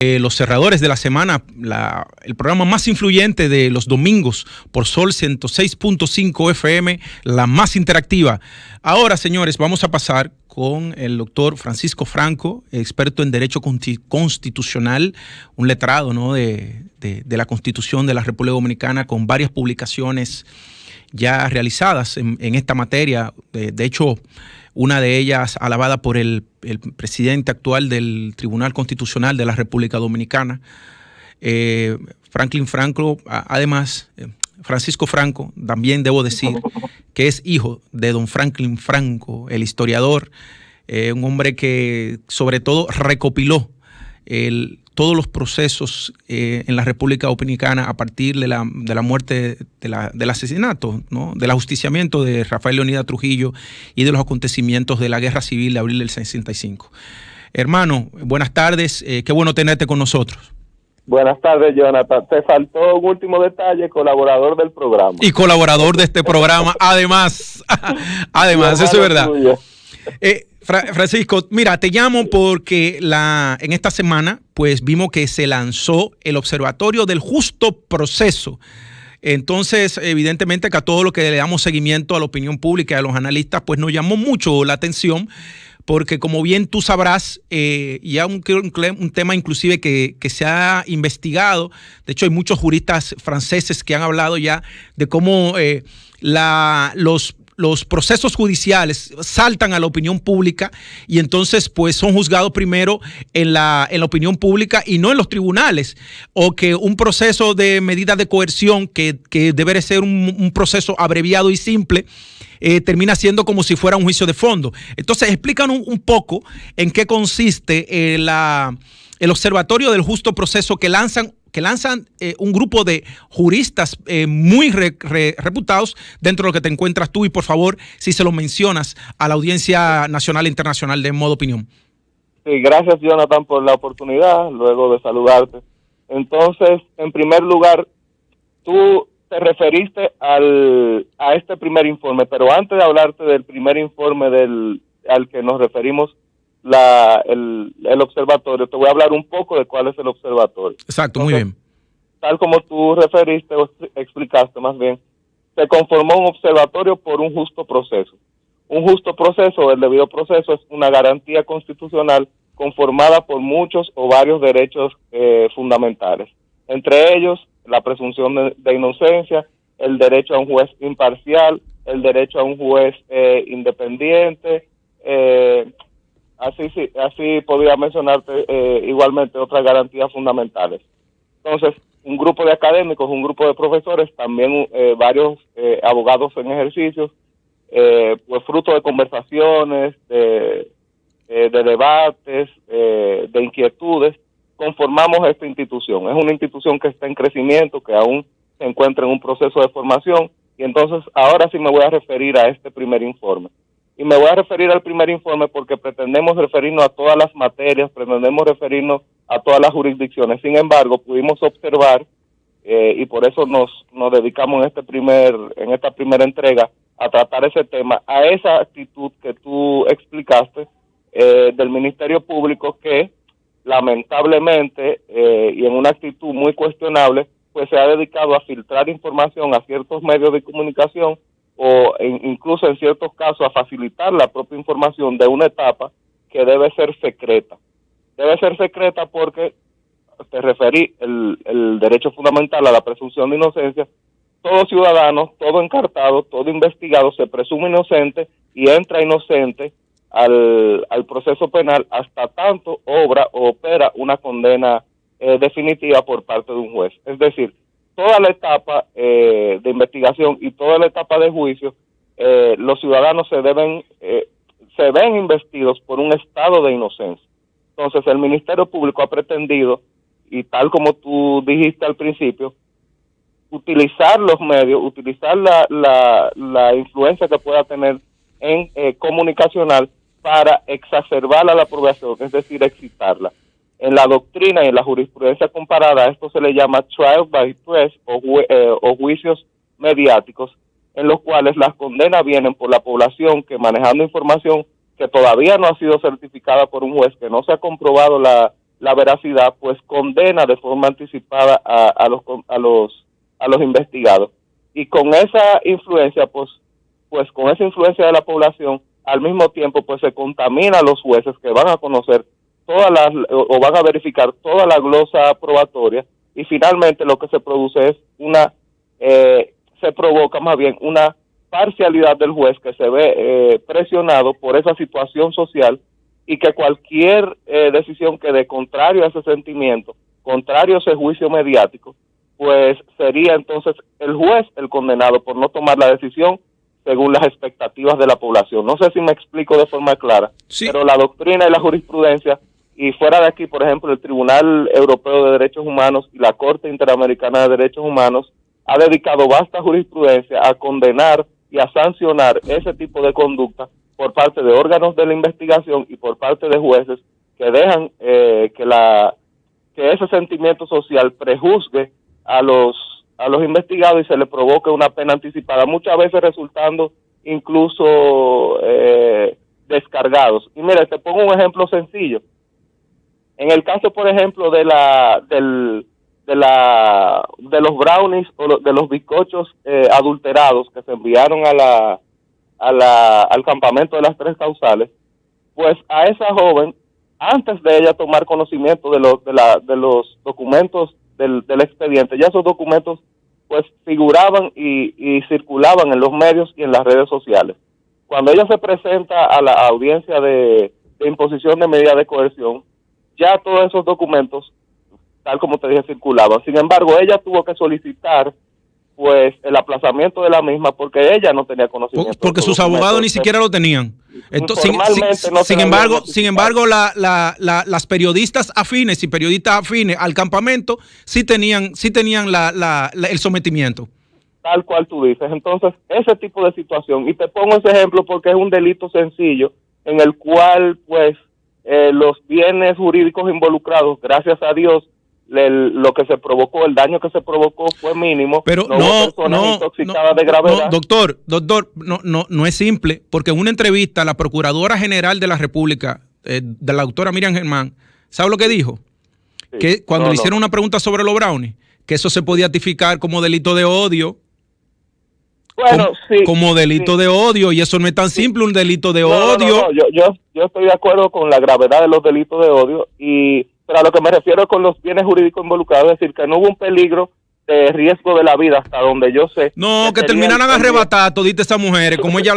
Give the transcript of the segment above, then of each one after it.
Los cerradores de la semana, el programa más influyente de los domingos por Sol 106.5 FM, la más interactiva. Ahora, señores, vamos a pasar con el doctor Francisco Franco, experto en Derecho Constitucional, un letrado, ¿no?, de la Constitución de la República Dominicana, con varias publicaciones ya realizadas en esta materia. De hecho, una de ellas alabada por el presidente actual del Tribunal Constitucional de la República Dominicana, Franklin Franco. Además, Francisco Franco, también debo decir que es hijo de don Franklin Franco, el historiador, un hombre que sobre todo recopiló todos los procesos en la República Dominicana a partir de la muerte, del asesinato, ¿no?, del ajusticiamiento de Rafael Leónidas Trujillo y de los acontecimientos de la Guerra Civil de abril del 65. Hermano, buenas tardes, qué bueno tenerte con nosotros. Buenas tardes, Jonathan. Te faltó un último detalle, colaborador del programa. Y colaborador de este programa, además, eso es verdad. Francisco, mira, te llamo porque en esta semana pues vimos que se lanzó el Observatorio del Justo Proceso. Entonces, evidentemente que a todo lo que le damos seguimiento a la opinión pública y a los analistas, pues nos llamó mucho la atención, porque como bien tú sabrás, ya un tema inclusive que se ha investigado. De hecho, hay muchos juristas franceses que han hablado ya de cómo los procesos judiciales saltan a la opinión pública y entonces pues son juzgados primero en la opinión pública y no en los tribunales, o que un proceso de medida de coerción que debe ser un proceso abreviado y simple termina siendo como si fuera un juicio de fondo. Entonces explícanos un poco en qué consiste el Observatorio del Justo Proceso que lanzan un grupo de juristas muy reputados dentro de lo que te encuentras tú, y por favor, si se lo mencionas a la audiencia nacional e internacional de Modo Opinión. Sí, gracias, Jonathan, por la oportunidad, luego de saludarte. Entonces, en primer lugar, tú te referiste a este primer informe, pero antes de hablarte del primer informe al que nos referimos, el observatorio, te voy a hablar un poco de cuál es el observatorio. Exacto. Entonces, muy bien. Tal como tú referiste o explicaste más bien, se conformó un observatorio por un justo proceso. Un justo proceso, el debido proceso, es una garantía constitucional conformada por muchos o varios derechos fundamentales. Entre ellos, la presunción de inocencia, el derecho a un juez imparcial, el derecho a un juez independiente. Así podría mencionarte igualmente otras garantías fundamentales. Entonces, un grupo de académicos, un grupo de profesores, también varios abogados en ejercicios, pues fruto de conversaciones, de debates, de inquietudes, conformamos esta institución. Es una institución que está en crecimiento, que aún se encuentra en un proceso de formación, y entonces ahora sí me voy a referir a este primer informe. Y me voy a referir al primer informe porque pretendemos referirnos a todas las materias, pretendemos referirnos a todas las jurisdicciones. Sin embargo, pudimos observar, y por eso nos dedicamos en esta primera entrega a tratar ese tema, a esa actitud que tú explicaste del Ministerio Público, que lamentablemente y en una actitud muy cuestionable, pues se ha dedicado a filtrar información a ciertos medios de comunicación o incluso en ciertos casos a facilitar la propia información de una etapa que debe ser secreta. Debe ser secreta porque, te referí, el derecho fundamental a la presunción de inocencia. Todo ciudadano, todo encartado, todo investigado se presume inocente y entra inocente al proceso penal hasta tanto obra o opera una condena definitiva por parte de un juez. Es decir, toda la etapa de investigación y toda la etapa de juicio, los ciudadanos se ven investidos por un estado de inocencia. Entonces, el Ministerio Público ha pretendido, y tal como tú dijiste al principio, utilizar los medios, utilizar la influencia que pueda tener en comunicacional para exacerbar a la población, es decir, excitarla. En la doctrina y en la jurisprudencia comparada, esto se le llama trial by press o juicios mediáticos, en los cuales las condenas vienen por la población que, manejando información que todavía no ha sido certificada por un juez, que no se ha comprobado la la veracidad, pues condena de forma anticipada a los investigados. Y con esa influencia, pues con esa influencia de la población, al mismo tiempo, pues se contamina a los jueces que van a conocer o van a verificar toda la glosa probatoria, y finalmente lo que se produce es se provoca más bien una parcialidad del juez que se ve presionado por esa situación social, y que cualquier decisión que dé contrario a ese sentimiento, contrario a ese juicio mediático, pues sería entonces el juez el condenado por no tomar la decisión según las expectativas de la población. No sé si me explico de forma clara, Sí. pero la doctrina y la jurisprudencia, y fuera de aquí, por ejemplo, el Tribunal Europeo de Derechos Humanos y la Corte Interamericana de Derechos Humanos ha dedicado vasta jurisprudencia a condenar y a sancionar ese tipo de conducta por parte de órganos de la investigación y por parte de jueces que dejan que ese sentimiento social prejuzgue a los investigados y se les provoque una pena anticipada, muchas veces resultando incluso descargados. Y mira, te pongo un ejemplo sencillo. En el caso, por ejemplo, de los brownies o de los bizcochos adulterados que se enviaron al campamento de las Tres Causales, pues a esa joven, antes de ella tomar conocimiento de los documentos del expediente, ya esos documentos pues figuraban y circulaban en los medios y en las redes sociales. Cuando ella se presenta a la audiencia de imposición de medida de coerción, ya todos esos documentos, tal como te dije, circulaban. Sin embargo, ella tuvo que solicitar pues el aplazamiento de la misma porque ella no tenía conocimiento. Porque sus abogados ni siquiera lo tenían. Entonces, sin embargo, las periodistas afines y periodistas afines al campamento sí tenían el sometimiento. Tal cual tú dices. Entonces, ese tipo de situación, y te pongo ese ejemplo porque es un delito sencillo en el cual pues los bienes jurídicos involucrados, gracias a Dios, lo que se provocó, el daño que se provocó fue mínimo. Pero hubo personas intoxicadas de gravedad. Doctor, no es simple, porque en una entrevista la Procuradora General de la República, de la doctora Miriam Germán, ¿sabe lo que dijo? Sí. Que cuando le hicieron una pregunta sobre los brownies, que eso se podía tipificar como delito de odio. Bueno, como delito de odio, y eso no es tan simple, un delito de odio. Yo estoy de acuerdo con la gravedad de los delitos de odio, pero a lo que me refiero con los bienes jurídicos involucrados, es decir, que no hubo un peligro de riesgo de la vida hasta donde yo sé. No, que terminaran arrebatadas toditas esas mujeres, como ella,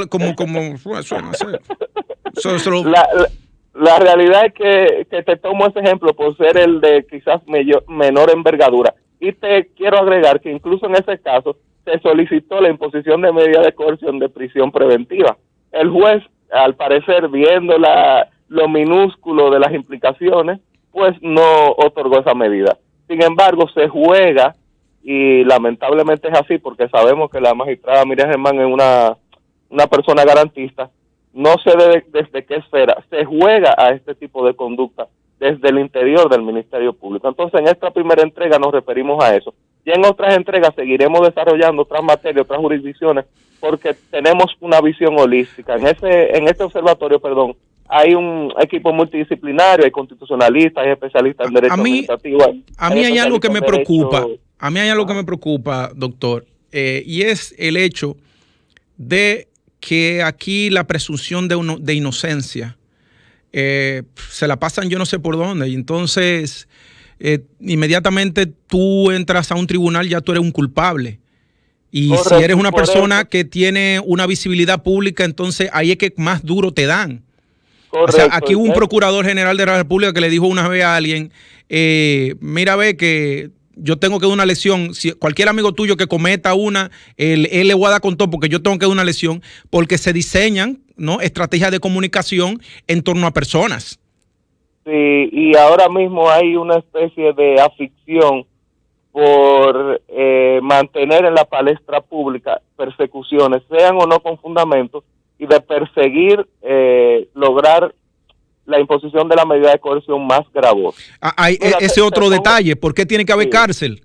La realidad es que te tomo ese ejemplo por ser el de quizás menor envergadura. Y te quiero agregar que incluso en ese caso se solicitó la imposición de medida de coerción de prisión preventiva. El juez, al parecer, viendo lo minúsculo de las implicaciones, pues no otorgó esa medida. Sin embargo, se juega, y lamentablemente es así, porque sabemos que la magistrada Miriam Germán es una persona garantista. No sé desde qué esfera se juega a este tipo de conducta desde el interior del Ministerio Público. Entonces, en esta primera entrega nos referimos a eso. Y en otras entregas seguiremos desarrollando otras materias, otras jurisdicciones, porque tenemos una visión holística. En este observatorio, hay un equipo multidisciplinario, hay constitucionalistas, hay especialistas en derecho administrativo. A mí hay algo que me preocupa. A mí hay algo que me preocupa, doctor, y es el hecho de que aquí la presunción de inocencia se la pasan yo no sé por dónde, y entonces inmediatamente tú entras a un tribunal, ya tú eres un culpable. Y correcto, si eres una persona que tiene una visibilidad pública, entonces ahí es que más duro te dan. Correcto, o sea, aquí hubo un procurador general de la República que le dijo una vez a alguien, mira, ve que yo tengo que dar una lesión. Si cualquier amigo tuyo que cometa una, él le voy a dar con todo porque yo tengo que dar una lesión, porque se diseñan, ¿no?, estrategias de comunicación en torno a personas. Sí, y ahora mismo hay una especie de afición por mantener en la palestra pública persecuciones, sean o no con fundamento, y de perseguir, lograr la imposición de la medida de coerción más gravosa. Hay ese otro detalle, ¿por qué tiene que haber cárcel?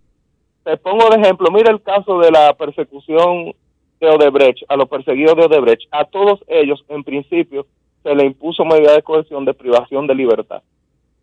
Te pongo de ejemplo, mira el caso de la persecución de Odebrecht, a los perseguidos de Odebrecht. A todos ellos, en principio, se le impuso medida de coerción de privación de libertad.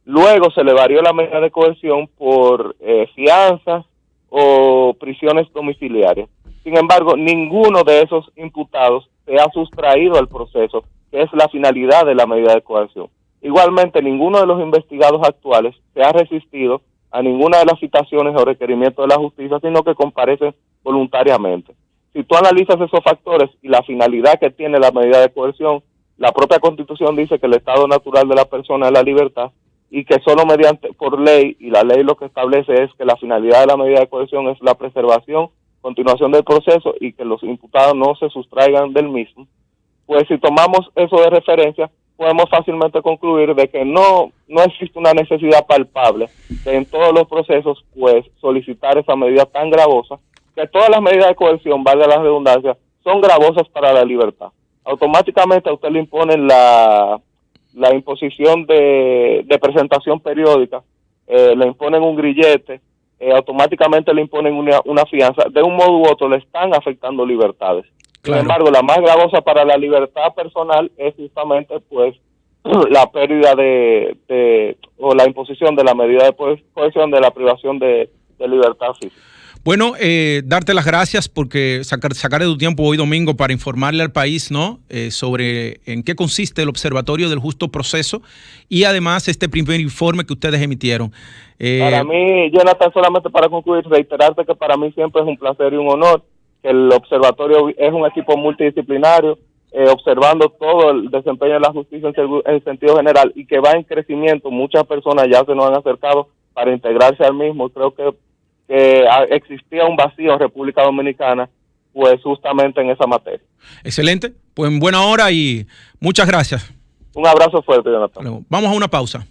Luego se le varió la medida de coerción por fianzas o prisiones domiciliarias. Sin embargo, ninguno de esos imputados se ha sustraído al proceso, que es la finalidad de la medida de coerción. Igualmente, ninguno de los investigados actuales se ha resistido a ninguna de las citaciones o requerimientos de la justicia, sino que comparecen voluntariamente. Si tú analizas esos factores y la finalidad que tiene la medida de coerción, la propia Constitución dice que el estado natural de la persona es la libertad y que solo mediante, por ley, y la ley lo que establece es que la finalidad de la medida de coerción es la preservación, continuación del proceso y que los imputados no se sustraigan del mismo. Pues si tomamos eso de referencia, podemos fácilmente concluir de que no existe una necesidad palpable de en todos los procesos pues solicitar esa medida tan gravosa, que todas las medidas de coerción, valga la redundancia, son gravosas para la libertad. Automáticamente a usted le imponen la imposición de presentación periódica, le imponen un grillete, automáticamente le imponen una fianza. De un modo u otro le están afectando libertades. Claro. Sin embargo, la más gravosa para la libertad personal es justamente pues la pérdida o la imposición de la medida de coerción de la privación de libertad física. Bueno, darte las gracias porque sacar de tu tiempo hoy domingo para informarle al país, ¿no? Sobre en qué consiste el Observatorio del Justo Proceso y además este primer informe que ustedes emitieron. Para mí, Jonathan, solamente para concluir, reiterarte que para mí siempre es un placer y un honor que el Observatorio es un equipo multidisciplinario, observando todo el desempeño de la justicia en sentido general y que va en crecimiento. Muchas personas ya se nos han acercado para integrarse al mismo. Creo que existía un vacío en República Dominicana, pues justamente en esa materia. Excelente, pues en buena hora y muchas gracias. Un abrazo fuerte, Jonathan. Vamos a una pausa.